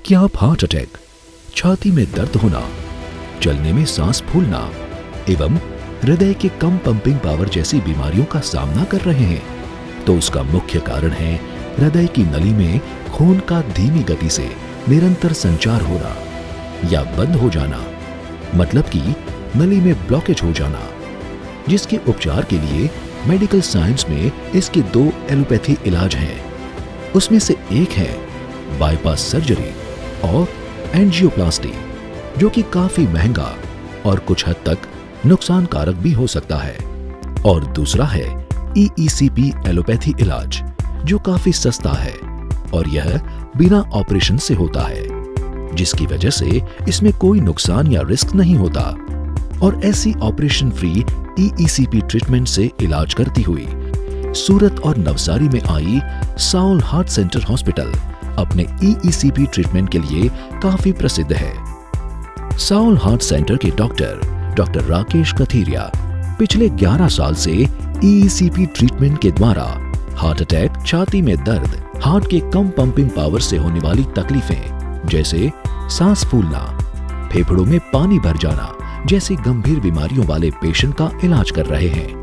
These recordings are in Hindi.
क्या आप हार्ट अटैक, छाती में दर्द होना, चलने में सांस फूलना एवं हृदय के कम पंपिंग पावर जैसी बीमारियों का सामना कर रहे हैं? तो उसका मुख्य कारण है हृदय की नली में खून का धीमी गति से निरंतर संचार होना या बंद हो जाना, मतलब कि नली में ब्लॉकेज हो जाना, जिसके उपचार के लिए मेडिकल साइंस में इसके 2 एलोपैथी इलाज हैं। उसमें से एक है बाईपास सर्जरी और एंजियोप्लास्टी, जो कि काफी महंगा और कुछ हद तक नुकसानकारक भी हो सकता है, और दूसरा है EECP एलोपैथी इलाज, जो काफी सस्ता है और यह बिना ऑपरेशन से होता है, जिसकी वजह से इसमें कोई नुकसान या रिस्क नहीं होता। और ऐसी ऑपरेशन फ्री EECP ट्रीटमेंट से इलाज करती हुई सूरत और नवसारी में आई साउल हार्ट सेंटर हॉस्पिटल अपने EECP ट्रीटमेंट के लिए काफी प्रसिद्ध है। साउल हार्ट सेंटर के डॉक्टर राकेश कथीरिया पिछले 11 साल से EECP ट्रीटमेंट के द्वारा हार्ट अटैक, छाती में दर्द, हार्ट के कम पंपिंग पावर से होने वाली तकलीफें जैसे सांस फूलना, फेफड़ों में पानी भर जाना जैसी गंभीर बीमारियों वाले पेशेंट का इलाज कर रहे हैं।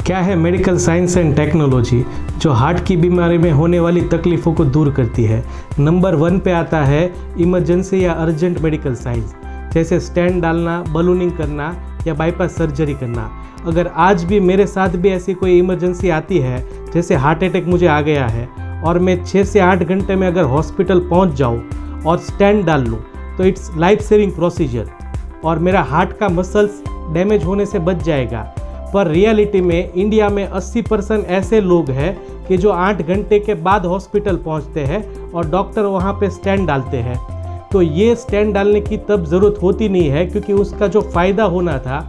क्या है मेडिकल साइंस एंड टेक्नोलॉजी जो हार्ट की बीमारी में होने वाली तकलीफों को दूर करती है? नंबर 1 पे आता है इमरजेंसी या अर्जेंट मेडिकल साइंस, जैसे स्टेंट डालना, बलूनिंग करना या बाईपास सर्जरी करना। अगर आज भी मेरे साथ भी ऐसी कोई इमरजेंसी आती है, जैसे हार्ट अटैक मुझे आ गया है और मैं 6 से 8 घंटे में अगर हॉस्पिटल पहुंच जाऊं और स्टेंट डाल लूं, तो इट्स लाइफ सेविंग प्रोसीजर और मेरा हार्ट का मसल्स डैमेज होने से बच जाएगा। पर रियलिटी में इंडिया में 80% ऐसे लोग हैं कि जो 8 घंटे के बाद हॉस्पिटल पहुंचते हैं और डॉक्टर वहां पे स्टेंट डालते हैं। तो ये स्टेंट डालने की तब ज़रूरत होती नहीं है, क्योंकि उसका जो फ़ायदा होना था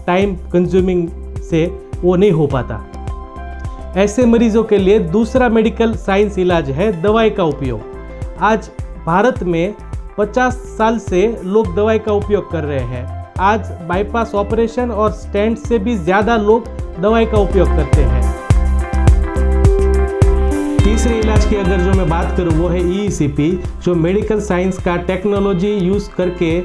टाइम कंज्यूमिंग से, वो नहीं हो पाता। ऐसे मरीजों के लिए दूसरा मेडिकल साइंस इलाज है दवाई का उपयोग। आज भारत में 50 साल से लोग दवाई का उपयोग कर रहे हैं। आज बाईपास ऑपरेशन और स्टेंट से भी ज़्यादा लोग दवाई का उपयोग करते हैं। तीसरे इलाज की अगर जो मैं बात करूं वो है EECP, जो मेडिकल साइंस का टेक्नोलॉजी यूज़ करके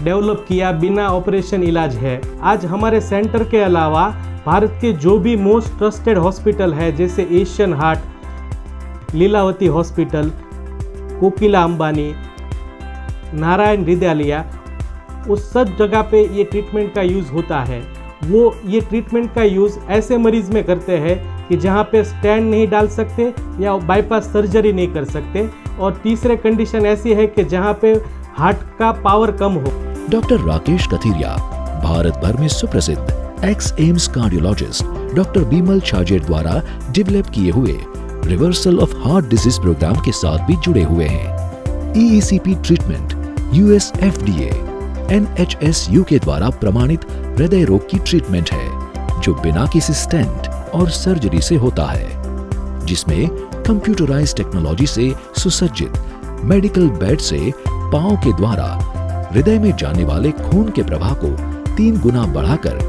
डेवलप किया बिना ऑपरेशन इलाज है। आज हमारे सेंटर के अलावा भारत के जो भी मोस्ट ट्रस्टेड हॉस्पिटल है, जैसे एशियन हार्ट, लीलावती हॉस्पिटल, कोकिला अंबानी, नारायण हृदयालय, उस सब जगह पे ये ट्रीटमेंट का यूज़ होता है। वो ये ट्रीटमेंट का यूज़ ऐसे मरीज़ में करते हैं कि जहाँ पे स्टेंट नहीं डाल सकते या बाईपास सर्जरी नहीं कर सकते, और तीसरे कंडीशन ऐसी है कि जहाँ पे हार्ट का पावर कम हो। डॉक्टर राकेश कथीरिया भारत भर में सुप्रसिद्ध ex AIIMS cardiologist doctor Bimal Chhajed द्वारा डेवलप किए हुए reversal of heart disease program के साथ भी जुड़े हुए हैं। EECP treatment US FDA NHS UK द्वारा प्रमाणित हृदय रोग की ट्रीटमेंट है, जो बिना किसी स्टेंट और सर्जरी से होता है, जिसमें कंप्यूटराइज्ड टेक्नोलॉजी से सुसज्जित मेडिकल बेड से पांव के द्वारा हृदय में जाने वाले खून के प्रवाह को 3 गुना बढ़ाकर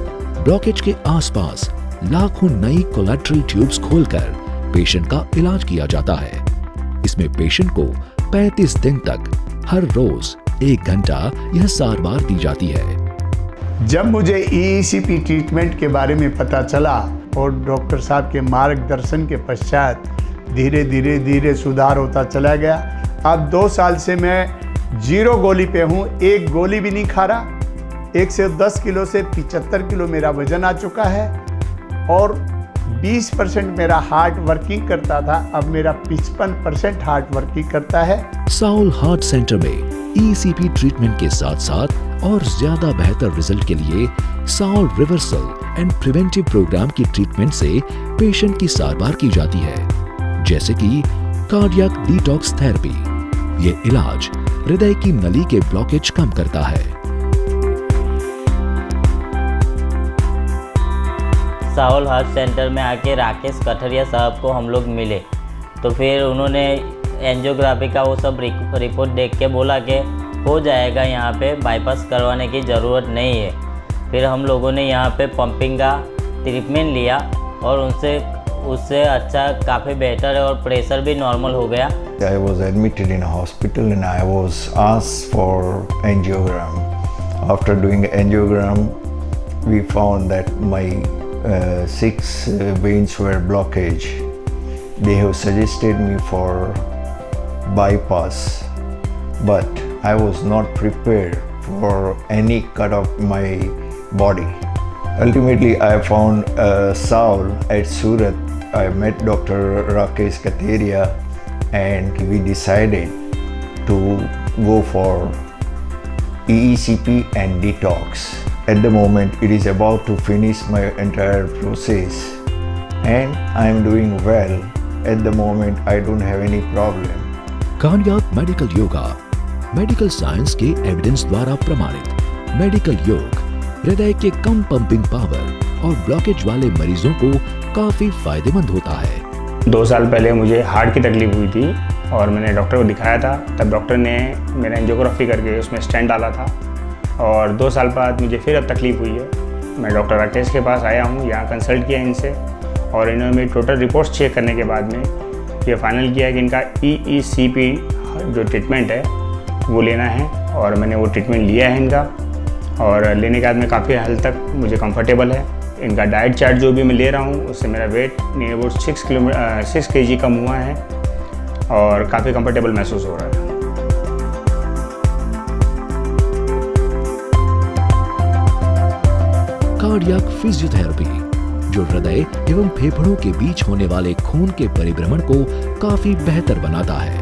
ब्लॉकेज के आसपास लाखों नई कोलैटरल ट्यूब्स खोलकर पेशेंट का इलाज किया जाता है। इसमें पेशेंट को 35 दिन तक हर रोज 1 घंटा यह सारवार दी जाती है। जब मुझे EECP ट्रीटमेंट के बारे में पता चला और डॉक्टर साहब के मार्गदर्शन के पश्चात धीरे धीरे सुधार होता चला गया। अब 2 साल से मैं 0 गोली पे हूँ, 1 गोली भी नहीं खा रहा। 110 किलो से 75 किलो मेरा वजन आ चुका है और 20% मेरा हार्ट वर्किंग करता था, अब मेरा 55% हार्ट वर्किंग करता है। साउल हार्ट सेंटर में EECP ट्रीटमेंट के साथ साथ और ज्यादा बेहतर रिजल्ट के लिए SAAOL reversal and preventive programme की ट्रीटमेंट से पेशेंट की सारवार की जाती है, जैसे कि कार्डियक डिटॉक्स थेरेपी। ये इलाज हृदय की नली के ब्लॉकेज कम करता है। साउल हार्ट सेंटर में आके राकेश कथीरिया साहब को हम लोग मिले, तो फिर उन्होंने एंजियोग्राफी का वो सब रिपोर्ट देख के बोला कि हो जाएगा, यहाँ पे बाईपास करवाने की ज़रूरत नहीं है। फिर हम लोगों ने यहाँ पे पंपिंग का ट्रीटमेंट लिया और उनसे उससे अच्छा काफ़ी बेटर है और प्रेशर भी नॉर्मल हो गया। I was admitted in a hospital and I was asked for angiogram. After doing angiogram, we found that my 6 veins were blockage. They have suggested me for bypass, but I was not prepared for any cut of my body. Ultimately, I found Saul at Surat. I met Dr. Rakesh Kateria and we decided to go for EECP and detox. At the moment, it is about to finish my entire process and I am doing well. At the moment, I don't have any problem. Cardiac medical yoga medical science के एविडेंस द्वारा प्रमाणित मेडिकल योग हृदय के कम पंपिंग पावर और ब्लॉकेज वाले मरीजों को काफी फायदेमंद होता है। 2 साल पहले मुझे हार्ट की तकलीफ हुई थी और मैंने डॉक्टर को दिखाया था। तब डॉक्टर ने मेरा एंजियोग्राफी करके उसमें स्टेंट डाला था और 2 साल बाद मुझे फिर अब तकलीफ हुई है। मैं डॉक्टर राकेश के पास आया हूँ, यहाँ कंसल्ट किया इनसे और इन्होंने मेरी टोटल रिपोर्ट्स चेक करने के बाद में ये फाइनल किया कि इनका EECP जो ट्रीटमेंट है वो लेना है और मैंने वो ट्रीटमेंट लिया है इनका और लेने के बाद में काफ़ी हद तक मुझे कंफर्टेबल है। इनका डाइट चार्ट जो भी मैं ले रहा हूँ उससे मेरा वेट नियर अबाउट 6 kg कम हुआ है और काफ़ी कंफर्टेबल महसूस हो रहा है। कार्डियक फिजियोथेरेपी जो हृदय एवं फेफड़ों के बीच होने वाले खून के परिभ्रमण को काफी बेहतर बनाता है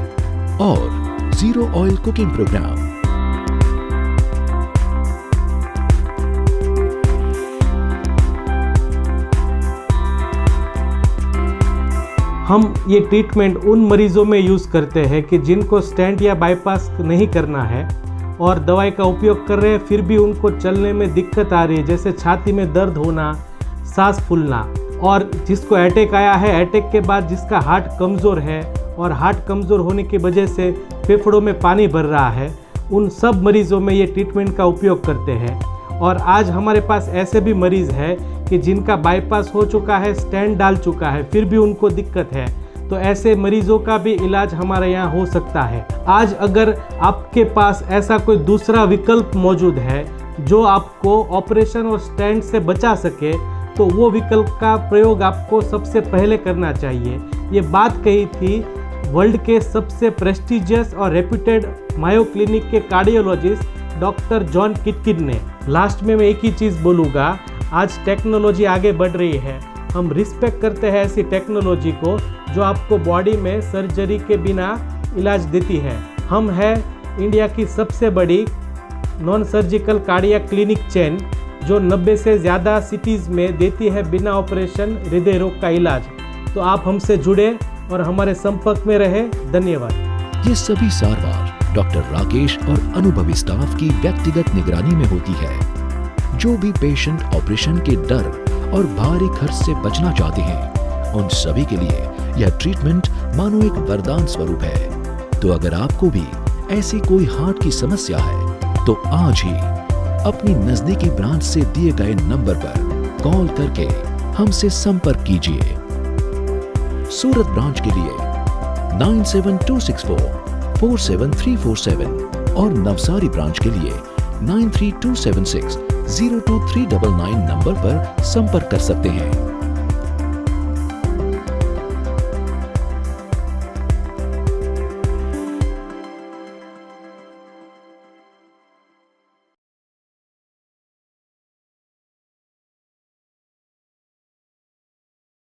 और जीरो ऑयल कुकिंग प्रोग्राम हम ये ट्रीटमेंट उन मरीजों में यूज़ करते हैं कि जिनको स्टेंट या बाईपास नहीं करना है और दवाई का उपयोग कर रहे हैं फिर भी उनको चलने में दिक्कत आ रही है, जैसे छाती में दर्द होना, सांस फूलना, और जिसको अटैक आया है, अटैक के बाद जिसका हार्ट कमज़ोर है और हार्ट कमज़ोर होने की वजह से फेफड़ों में पानी भर रहा है, उन सब मरीज़ों में ये ट्रीटमेंट का उपयोग करते हैं। और आज हमारे पास ऐसे भी मरीज़ हैं कि जिनका बाईपास हो चुका है, स्टेंट डाल चुका है, फिर भी उनको दिक्कत है, तो ऐसे मरीजों का भी इलाज हमारे यहाँ हो सकता है। आज अगर आपके पास ऐसा कोई दूसरा विकल्प मौजूद है जो आपको ऑपरेशन और स्टेंट से बचा सके, तो वो विकल्प का प्रयोग आपको सबसे पहले करना चाहिए। ये बात कही थी वर्ल्ड के सबसे प्रेस्टिजियस और रेप्यूटेड मायो क्लिनिक के कार्डियोलॉजिस्ट डॉक्टर जॉन किटकिड ने। लास्ट में मैं एक ही चीज़ बोलूँगा, आज टेक्नोलॉजी आगे बढ़ रही है, हम रिस्पेक्ट करते हैं ऐसी टेक्नोलॉजी को जो आपको बॉडी में सर्जरी के बिना इलाज देती है। हम है इंडिया की सबसे बड़ी non surgical cardiac clinic chain जो 90 से ज़्यादा सिटीज़ में देती है बिना ऑपरेशन हृदय रोग का इलाज। तो आप हमसे जुड़े और हमारे संपर्क में रहे। धन्यवाद। ये सभी सारवार डॉक्टर राकेश और अनुभवी स्टाफ की व्यक्तिगत निगरानी में होती है। जो भी पेशेंट ऑपरेशन के डर और भारी खर्च से बचना चाहते हैं, उन सभी के लिए यह ट्रीटमेंट मानो एक वरदान स्वरूप है। तो अगर आपको भी ऐसी कोई हार्ट की समस्या है तो आज ही अपनी नजदीकी ब्रांच से दिए गए नंबर पर कॉल करके हमसे संपर्क कीजिए। सूरत ब्रांच के लिए 97264 47347 और नवसारी ब्रांच के लिए 93276 02399 नंबर पर संपर्क कर सकते हैं।